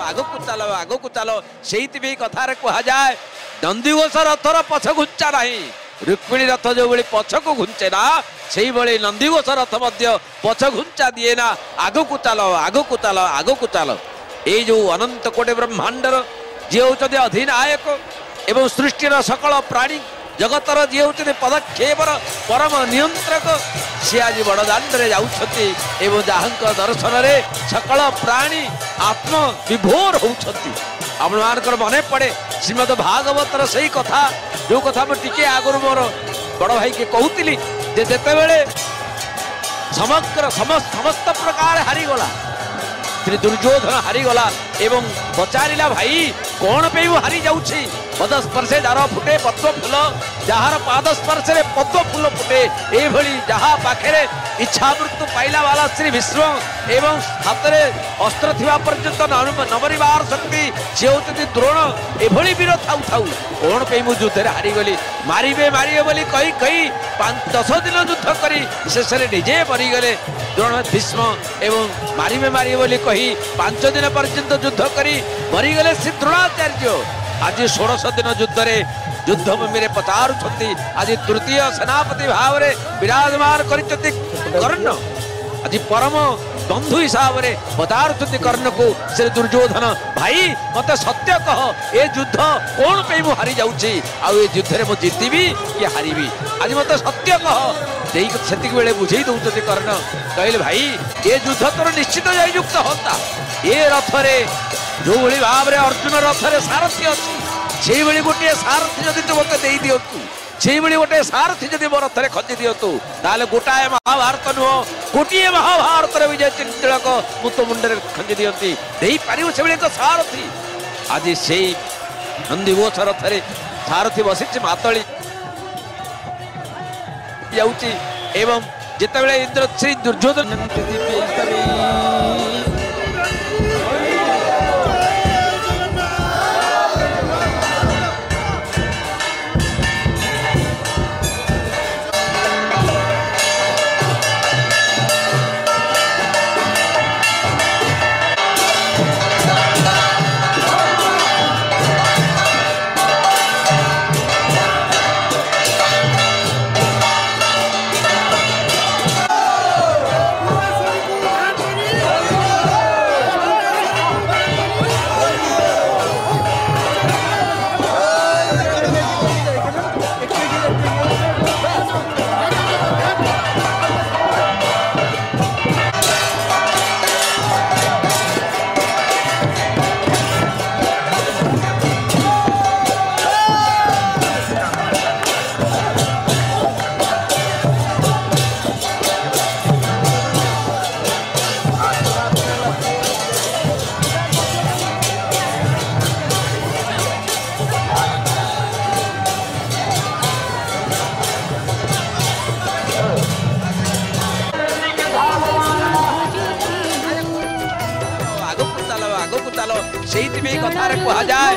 आगो को चलो से कथार कह जाए नंदीघोष रथर पछ घुंचा ना रुक्मिणी रथ जो भाई पछ को घुंचे ना से भाई नंदीघोष रथ पछ घुंचा दिए ना आगो को चलो ये जो अनंत कोटि ब्रह्मांडर जी हूँ अधिनायक एवं सृष्टिर सकल प्राणी जगतर जी हूँ पदक्षेपर परम नियंत्रक सी आज बड़दाण्डे जाऊँगी जहाँ दर्शन में सकल प्राणी आत्म विभोर होती आपंकर मन पड़े श्रीमद भागवतर से कथा जो कथा मुझे आगुरी मोर बड़ भाई के कहूली जिते समग्र समस्त प्रकार हारीगला श्री दुर्योधन हारीगला एवं पचारा भाई कौन पे हारी जाऊँगी पदस्पर्शे जार फुटे पद्म फूल जार पादस्पर्श पद्म फूल फुटे ये जहाँ पाखे इच्छा मृत्यु पाइला वाला श्री भीष्म एवं हाथ में अस्त्र थिबा पर्यंत नमरिबार शक्ति सी होती द्रोण एभली वीर थाऊ थाऊ कौन पे मुझे युद्ध हारीगली मारे बोली कही कही 10 दिन युद्ध करी शेष निजे मरीगले द्रोण भीष्म एवं मारे बोली कही 5 दिन पर्यंत युद्ध करी मरीगले श्री द्रोणाचार्य आज 16 दिन युद्ध युद्धभूमि में पचारुंट आज तृतीय सेनापति भाव में विराजमान कर्ण आज परम बंधु हिसाब से पचारुंट कर्ण को श्री दुर्योधन भाई मत सत्य कह ए युद्ध कौन पे मु हारी जाऊँगी आउ युद्ध में जीतबी कि हारी आज मत सत्य कह से बेले बुझे दौरान कर्ण कहले भाई ये युद्ध तोर निश्चित जययुक्त होता ये रथरे जो भाई भाव में अर्जुन रथरे सारथी अच्छी से गोटे सारथी जदि तू मत दे दिंतु से गोटे सारथी जदि मो रथरे खंजी दिंतु ताले गोटाए महाभारत नुह गोटे महाभारत विजय तिलक मुत मुंडे खंजी दिखती दे पार से एक सारथी आज से नंदीघोष रथरे सारथी बसी मातली जाऊँगी एवं जिते इंद्र श्री दुर्योधन कथार कह जाए